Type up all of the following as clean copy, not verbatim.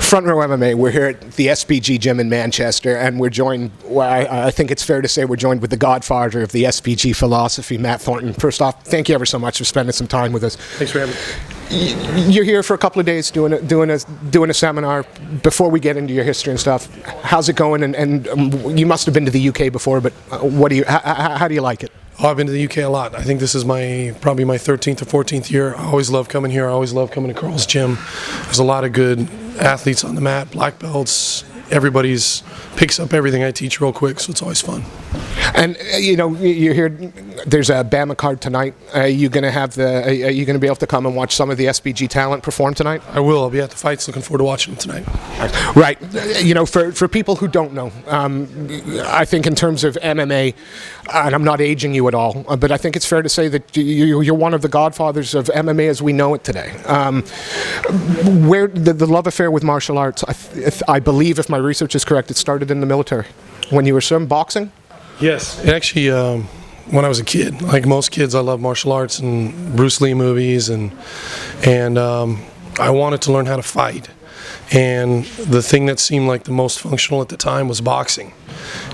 Front Row MMA, we're here at the SPG gym in Manchester, and we're joined, well, I think it's fair to say we're joined with the godfather of the SPG philosophy, Matt Thornton. First off, thank you ever so much for spending some time with us. Thanks for having me. You're here for a couple of days doing a seminar. Before we get into your history and stuff, how's it going? And you must have been to the UK before, but how do you like it? Oh, I've been to the UK a lot. I think this is probably my 13th or 14th year. I always love coming here. I always love coming to Carl's gym. There's a lot of good athletes on the mat, black belts. Everybody's picks up everything I teach real quick, so it's always fun. And you're here. There's a BAMA card tonight. Are you going to be able to come and watch some of the SPG talent perform tonight? I will. I'll be at the fights. Looking forward to watching them tonight. Right. For people who don't know, I think in terms of MMA, and I'm not aging you at all, but I think it's fair to say that you're one of the godfathers of MMA as we know it today. Where the love affair with martial arts, I believe, if my research is correct, it started in the military. When you were some boxing? Yes. It actually, when I was a kid, like most kids, I love martial arts and Bruce Lee movies, and I wanted to learn how to fight. And the thing that seemed like the most functional at the time was boxing.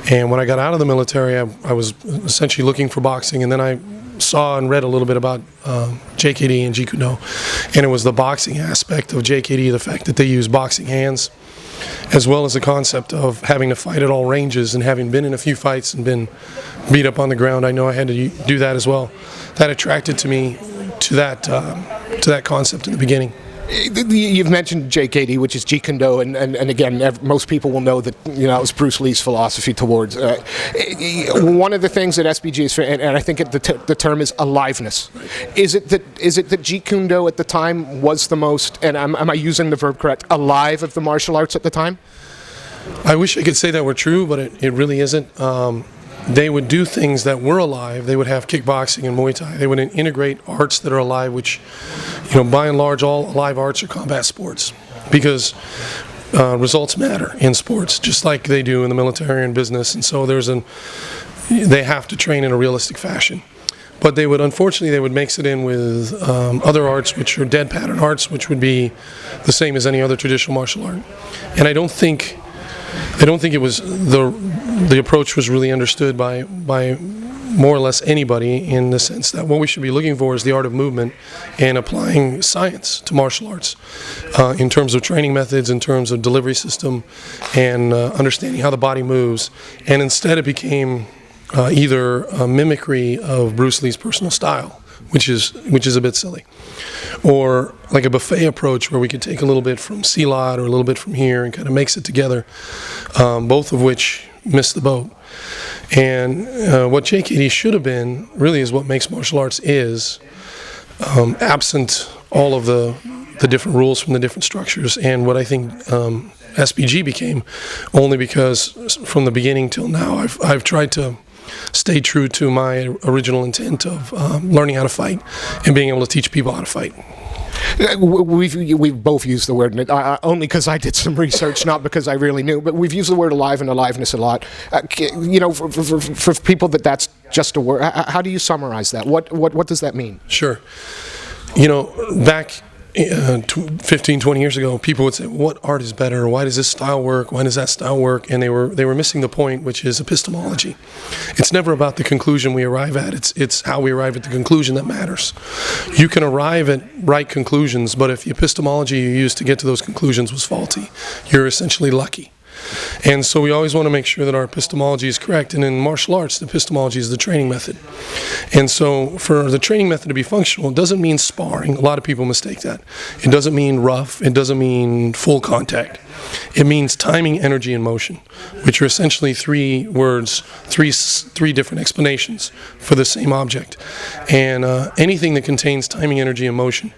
And when I got out of the military, I was essentially looking for boxing, and then I saw and read a little bit about JKD and Jeet Kune Do, and it was the boxing aspect of JKD, the fact that they use boxing hands, as well as the concept of having to fight at all ranges. And having been in a few fights and been beat up on the ground, I know I had to do that as well. That attracted to me to that concept in the beginning. You've mentioned JKD, which is Jeet Kune Do, and again, most people will know that it was Bruce Lee's philosophy towards. One of the things that SPG is, and I think the term is aliveness. Is it that Jeet Kune Do at the time was the most, and am I using the verb correct, alive of the martial arts at the time? I wish I could say that were true, but it really isn't. They would do things that were alive. They would have kickboxing and Muay Thai. They would integrate arts that are alive, which, by and large, all alive arts are combat sports, because results matter in sports, just like they do in the military and business. And so they have to train in a realistic fashion. But unfortunately, they would mix it in with other arts, which are dead pattern arts, which would be the same as any other traditional martial art. And I don't think it was the approach was really understood by more or less anybody, in the sense that what we should be looking for is the art of movement and applying science to martial arts in terms of training methods, in terms of delivery system, and understanding how the body moves. And instead it became either a mimicry of Bruce Lee's personal style, which is a bit silly, or like a buffet approach where we could take a little bit from Silat or a little bit from here and kind of mix it together, both of which missed the boat. And what JKD should have been really is what makes martial arts is, absent all of the different rules from the different structures, and what I think SPG became, only because from the beginning till now I've tried to stay true to my original intent of learning how to fight and being able to teach people how to fight. We've both used the word, only because I did some research, not because I really knew, but we've used the word alive and aliveness a lot. For people that's just a word, how do you summarize that? What does that mean? Sure. Back 15, 20 years ago, people would say, what art is better? Why does this style work? Why does that style work? And they were missing the point, which is epistemology. It's never about the conclusion we arrive at. It's how we arrive at the conclusion that matters. You can arrive at right conclusions, but if the epistemology you used to get to those conclusions was faulty, you're essentially lucky. And so we always want to make sure that our epistemology is correct. And in martial arts, the epistemology is the training method. And so for the training method to be functional, it doesn't mean sparring. A lot of people mistake that. It doesn't mean rough. It doesn't mean full contact. It means timing, energy, and motion, which are essentially three words, three different explanations for the same object. And anything that contains timing, energy, and motion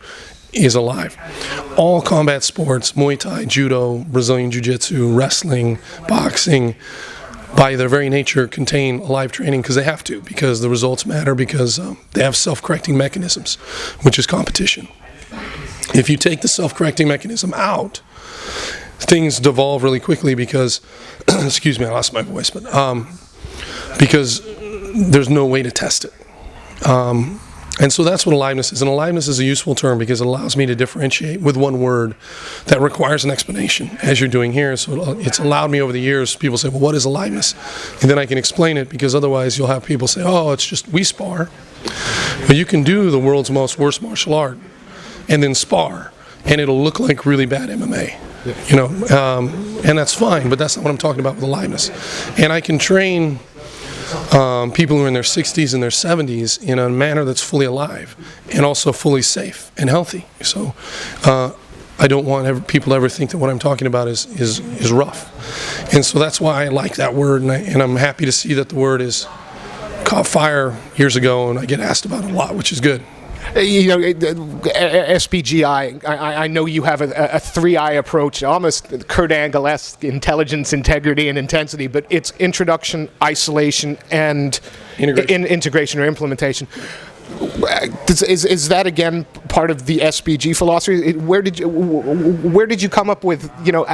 is alive. All combat sports, Muay Thai, Judo, Brazilian Jiu Jitsu, wrestling, boxing, by their very nature contain alive training, because they have to, because the results matter, because they have self-correcting mechanisms, which is competition. If you take the self-correcting mechanism out, things devolve really quickly, because, excuse me, I lost my voice, but because there's no way to test it. And so that's what aliveness is. And aliveness is a useful term because it allows me to differentiate with one word that requires an explanation, as you're doing here. So it's allowed me over the years, people say, well, what is aliveness? And then I can explain it, because otherwise you'll have people say, oh, it's just we spar. But you can do the world's worst martial art and then spar, and it'll look like really bad MMA. You know, and that's fine, but that's not what I'm talking about with aliveness. And I can train people who are in their 60s and their 70s in a manner that's fully alive and also fully safe and healthy. So I don't want people to ever think that what I'm talking about is rough. And so that's why I like that word, and I'm happy to see that the word is caught fire years ago, and I get asked about it a lot, which is good. You know, SPGI, I know you have a 3I approach, almost Kurt Angle-esque, intelligence, integrity, and intensity, but it's introduction, isolation, and integration or implementation. Is that again part of the SPG philosophy? Where did you come up with, you know,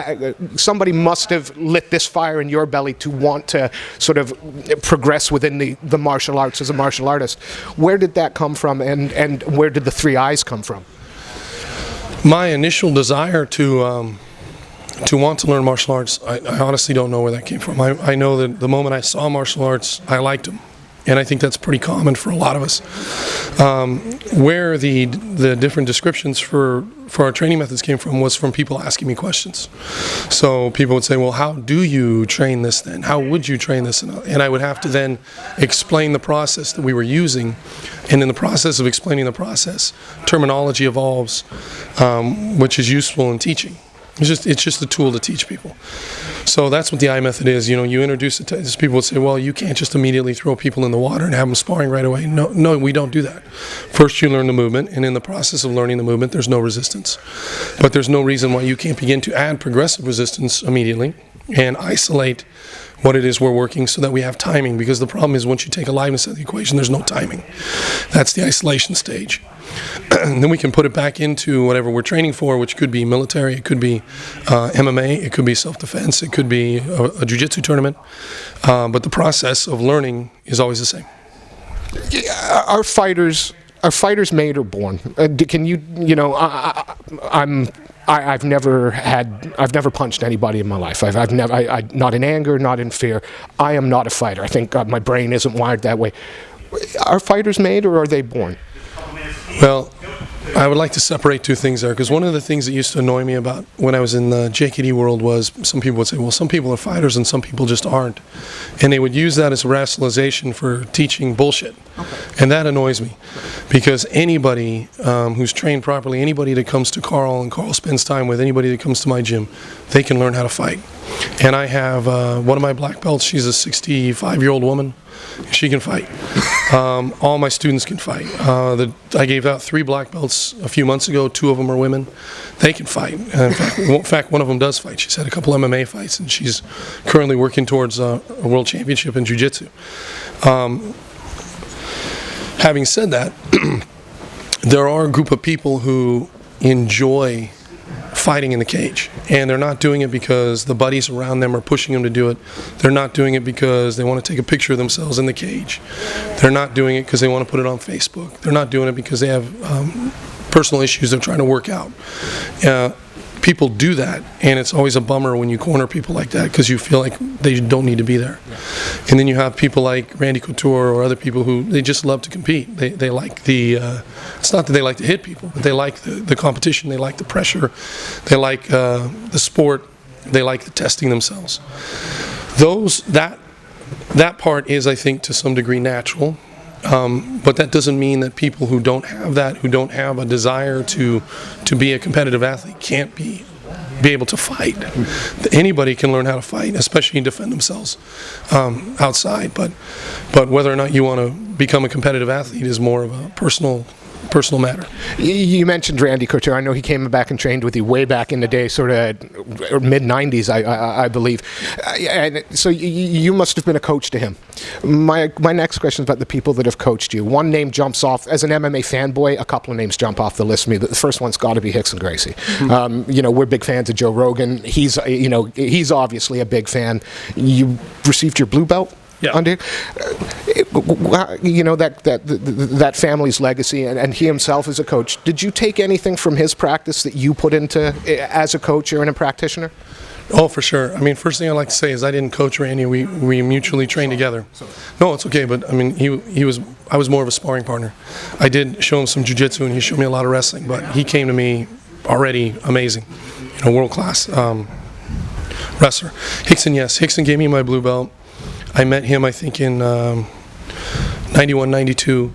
somebody must have lit this fire in your belly to want to sort of progress within the martial arts as a martial artist? Where did that come from, and where did the 3 I's come from? My initial desire to want to learn martial arts, I honestly don't know where that came from. I know that the moment I saw martial arts, I liked them. And I think that's pretty common for a lot of us. Where the different descriptions for our training methods came from was from people asking me questions. So people would say, well, how do you train this then? How would you train this? And I would have to then explain the process that we were using. And in the process of explaining the process, terminology evolves, which is useful in teaching. It's just a tool to teach people. So that's what the I method is. You know, you introduce it to people would say, well, you can't just immediately throw people in the water and have them sparring right away. No, we don't do that. First you learn the movement, and in the process of learning the movement, there's no resistance. But there's no reason why you can't begin to add progressive resistance immediately and isolate what it is we're working so that we have timing, because the problem is once you take aliveness out of the equation, there's no timing. That's the isolation stage. And then we can put it back into whatever we're training for, which could be military, it could be MMA, it could be self-defense, it could be a jiu-jitsu tournament. But the process of learning is always the same. Are fighters made or born? Can you know? I've never punched anybody in my life. I've never, not in anger, not in fear. I am not a fighter. I think my brain isn't wired that way. Are fighters made or are they born? Well, I would like to separate two things there, because one of the things that used to annoy me about when I was in the JKD world was some people would say, well, some people are fighters and some people just aren't. And they would use that as a rationalization for teaching bullshit. Okay. And that annoys me, because anybody who's trained properly, anybody that comes to Carl and Carl spends time with, anybody that comes to my gym, they can learn how to fight. And I have one of my black belts, she's a 65-year-old woman. She can fight. All my students can fight. I gave out 3 black belts a few months ago. 2 of them are women. They can fight. In fact, one of them does fight. She's had a couple MMA fights, and she's currently working towards a world championship in Jiu Jitsu. Having said that, there are a group of people who enjoy fighting in the cage, and they're not doing it because the buddies around them are pushing them to do it. They're not doing it because they want to take a picture of themselves in the cage. They're not doing it because they want to put it on Facebook. They're not doing it because they have personal issues they're trying to work out. People do that, and it's always a bummer when you corner people like that, because you feel like they don't need to be there. Yeah. And then you have people like Randy Couture or other people who they just love to compete. They like the it's not that they like to hit people, but they like the competition, they like the pressure, they like the sport, they like the testing themselves. That part is, I think, to some degree natural. But that doesn't mean that people who don't have that, who don't have a desire to be a competitive athlete, can't be able to fight. Anybody can learn how to fight, especially defend themselves outside. But whether or not you want to become a competitive athlete is more of a personal matter. You mentioned Randy Couture. I know he came back and trained with you way back in the day, sort of mid-90s, I believe. And so you must have been a coach to him. My next question is about the people that have coached you. One name jumps off, as an MMA fanboy, a couple of names jump off the list for me. The first one's got to be Rickson Gracie. Mm-hmm. We're big fans of Joe Rogan. He's obviously a big fan. You received your blue belt Yeah. under you know, that family's legacy, and he himself as a coach. Did you take anything from his practice that you put into as a coach or in a practitioner? Oh, for sure. I mean, first thing I'd like to say is I didn't coach Randy. We mutually trained together. No, it's okay. But I mean, I was more of a sparring partner. I did show him some jiu-jitsu, and he showed me a lot of wrestling. But he came to me already amazing, you know, world-class wrestler. Rickson, yes. Rickson gave me my blue belt. I met him, I think, in 91, 92.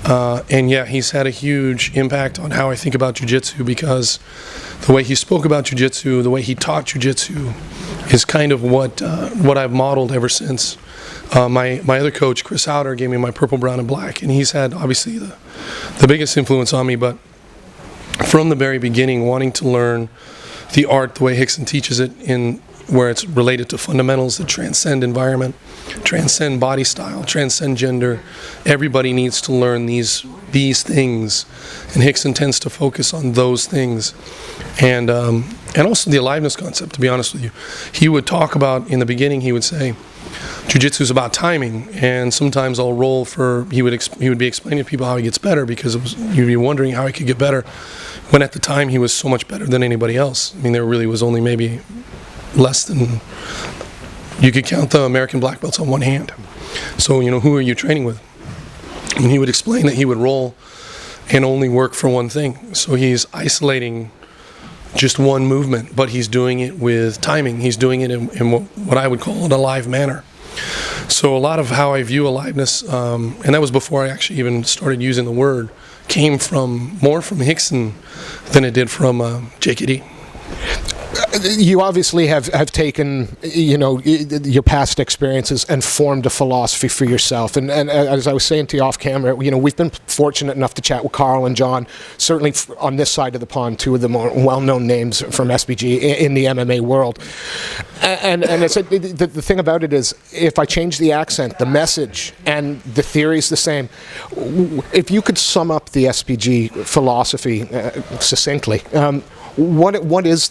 And yeah, he's had a huge impact on how I think about jiu-jitsu, because the way he spoke about jiu-jitsu, the way he taught jiu-jitsu is kind of what I've modeled ever since. My other coach, Chris Outer, gave me my purple, brown, and black, and he's had obviously the biggest influence on me. But from the very beginning, wanting to learn the art the way Rickson teaches it, in where it's related to fundamentals that transcend environment, transcend body style, transcend gender. Everybody needs to learn these things, and Rickson tends to focus on those things, and also the aliveness concept. To be honest with you, he would talk about, in the beginning, he would say, jiu-jitsu is about timing, and sometimes I'll roll for. He would be explaining to people how he gets better, because you'd be wondering how he could get better, when at the time he was so much better than anybody else. I mean, there really was only maybe less than, you could count the American black belts on one hand. So, you know, who are you training with? And he would explain that he would roll and only work for one thing. So he's isolating just one movement, but he's doing it with timing. He's doing it in what I would call an alive manner. So a lot of how I view aliveness, and that was before I actually even started using the word, came more from Rickson than it did from JKD. You obviously have taken, you know, your past experiences and formed a philosophy for yourself. And as I was saying to you off camera, you know, we've been fortunate enough to chat with Carl and John, certainly on this side of the pond, two of the more well-known names from SBG in the MMA world. And it's the thing about it is, if I change the accent, the message and the theory is the same. If you could sum up the SBG philosophy succinctly, what is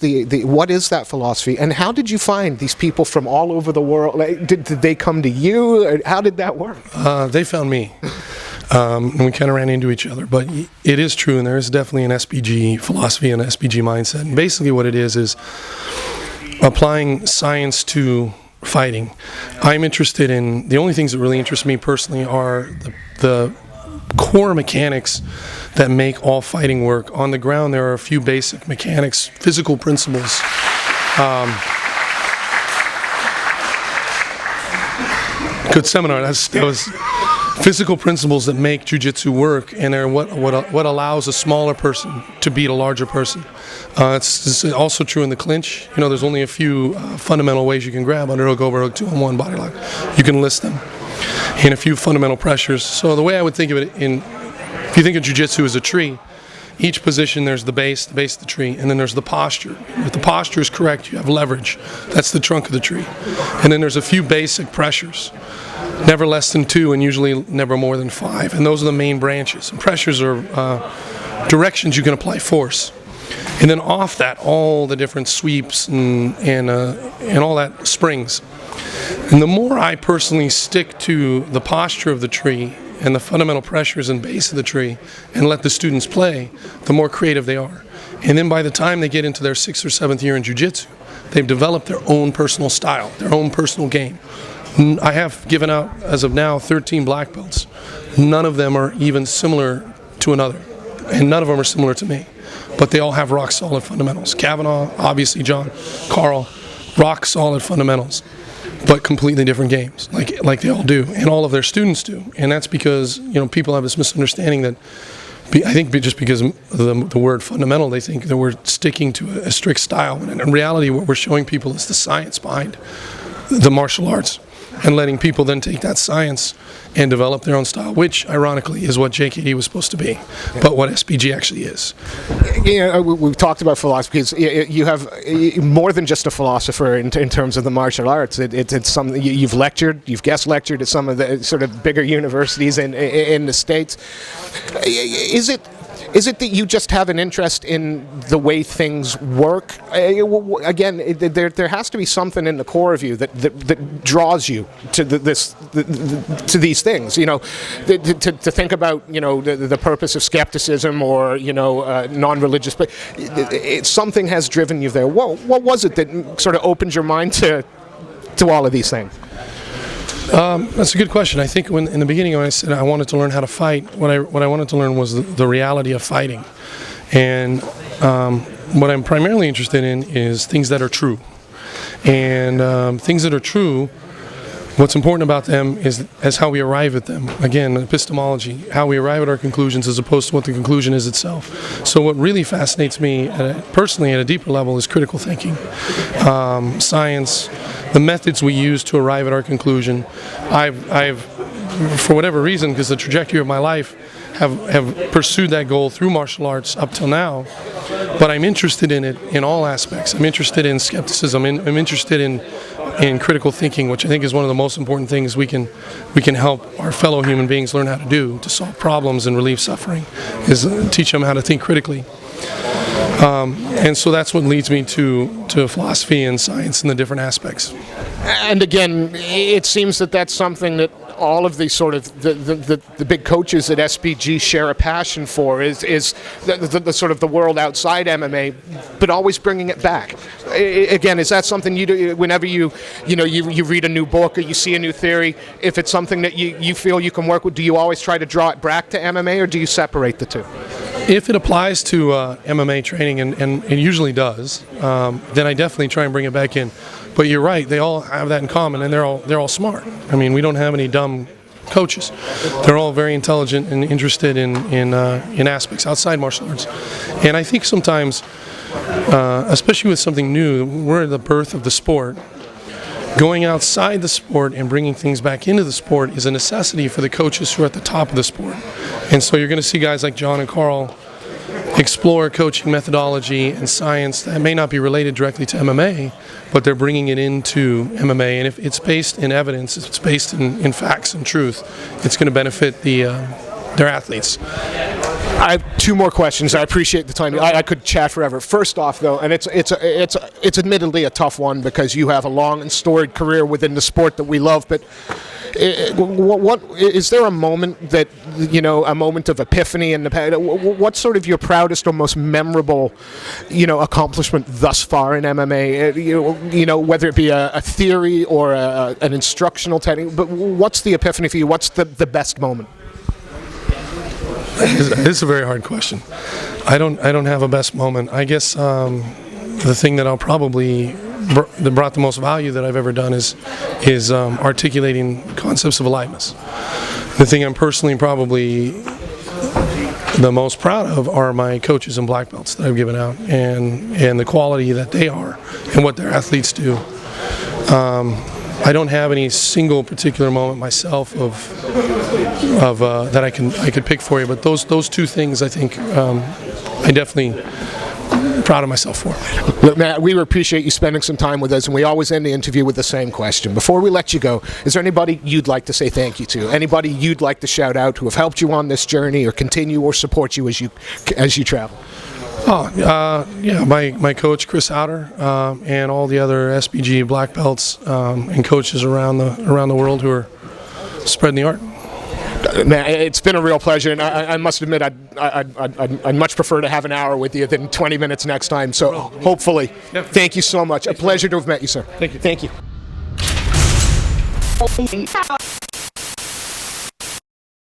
that philosophy, and how did you find these people from all over the world? Did they come to you? How did that work? They found me, and we kind of ran into each other. But it is true, and there is definitely an SBG philosophy and an SBG mindset. And basically what it is applying science to fighting. I'm interested in, the only things that really interest me personally are the core mechanics that make all fighting work. On the ground, there are a few basic mechanics, physical principles. Good seminar. That was physical principles that make jiu-jitsu work, and they're what allows a smaller person to beat a larger person. It's also true in the clinch. You know, there's only a few fundamental ways you can grab: underhook, overhook, 2-on-1, body lock. You can list them. And a few fundamental pressures. So the way I would think of it, if you think of jiu-jitsu as a tree, each position there's the base of the tree, and then there's the posture. If the posture is correct, you have leverage. That's the trunk of the tree. And then there's a few basic pressures, never less than 2 and usually never more than 5. And those are the main branches. And pressures are directions you can apply force. And then off that, all the different sweeps and all that springs. And the more I personally stick to the posture of the tree and the fundamental pressures and base of the tree and let the students play, the more creative they are. And then by the time they get into their 6th or 7th year in jiu-jitsu, they've developed their own personal style, their own personal game. I have given out, as of now, 13 black belts. None of them are even similar to another, and none of them are similar to me. But they all have rock solid fundamentals. Kavanaugh, obviously John, Carl, rock solid fundamentals, but completely different games, like they all do, and all of their students do. And that's because, you know, people have this misunderstanding that, I think just because of the word fundamental, they think that we're sticking to a strict style. And in reality, what we're showing people is the science behind the martial arts, and letting people then take that science and develop their own style, which ironically is what JKD was supposed to be, but what SBG actually is. You know, we've talked about philosophies. You have more than just a philosopher in terms of the martial arts. It's something you've lectured, you've guest lectured at some of the sort of bigger universities in the States. Is it that you just have an interest in the way things work? Again, there has to be something in the core of you that draws you to to these things. You know, to think about, you know, the purpose of skepticism or, you know, non-religious, but something has driven you there. What was it that sort of opened your mind to all of these things? That's a good question. I think in the beginning when I said I wanted to learn how to fight, what I wanted to learn was the reality of fighting. And what I'm primarily interested in is things that are true. And things that are true, what's important about them is how we arrive at them. Again, epistemology, how we arrive at our conclusions as opposed to what the conclusion is itself. So what really fascinates me personally at a deeper level is critical thinking, science, the methods we use to arrive at our conclusion. I've for whatever reason, because the trajectory of my life, have pursued that goal through martial arts up till now. But I'm interested in it in all aspects. I'm interested in skepticism. I'm interested in critical thinking, which I think is one of the most important things we can help our fellow human beings learn how to do to solve problems and relieve suffering, is teach them how to think critically. And so that's what leads me to philosophy and science and the different aspects. And again, it seems that that's something that all of the sort of the big coaches at SBG share a passion for, is the sort of the world outside MMA, but always bringing it back. Again, is that something you do whenever you read a new book or you see a new theory? If it's something that you feel you can work with, do you always try to draw it back to MMA, or do you separate the two? If it applies to MMA training, and it usually does, then I definitely try and bring it back in. But you're right; they all have that in common, and they're all smart. I mean, we don't have any dumb coaches. They're all very intelligent and interested in aspects outside martial arts. And I think sometimes, especially with something new, we're at the birth of the sport. Going outside the sport and bringing things back into the sport is a necessity for the coaches who are at the top of the sport. And so you're going to see guys like John and Carl explore coaching methodology and science that may not be related directly to MMA, but they're bringing it into MMA. And if it's based in evidence, if it's based in facts and truth, it's going to benefit their athletes. I have two more questions. I appreciate the time. I could chat forever. First off, though, and it's admittedly a tough one because you have a long and storied career within the sport that we love. But what is there a moment that, you know, a moment of epiphany in the past? What's sort of your proudest or most memorable, you know, accomplishment thus far in MMA? You know, whether it be a theory or an instructional technique. But what's the epiphany for you? What's the best moment? This is a very hard question. I don't have a best moment. I guess the thing that I'll probably that brought the most value that I've ever done is articulating concepts of aliveness. The thing I'm personally probably the most proud of are my coaches and black belts that I've given out, and the quality that they are and what their athletes do. I don't have any single particular moment myself of that I could pick for you, but those two things I think I definitely proud of myself for. Look, Matt, we appreciate you spending some time with us, and we always end the interview with the same question. Before we let you go, is there anybody you'd like to say thank you to? Anybody you'd like to shout out who have helped you on this journey or continue or support you as you travel? Yeah, my coach Chris Outer and all the other SBG black belts and coaches around the world who are spreading the art. Man, it's been a real pleasure, and I must admit I'd much prefer to have an hour with you than 20 minutes next time. So hopefully, thank you so much. A pleasure to have met you, sir. Thank you. Thank you.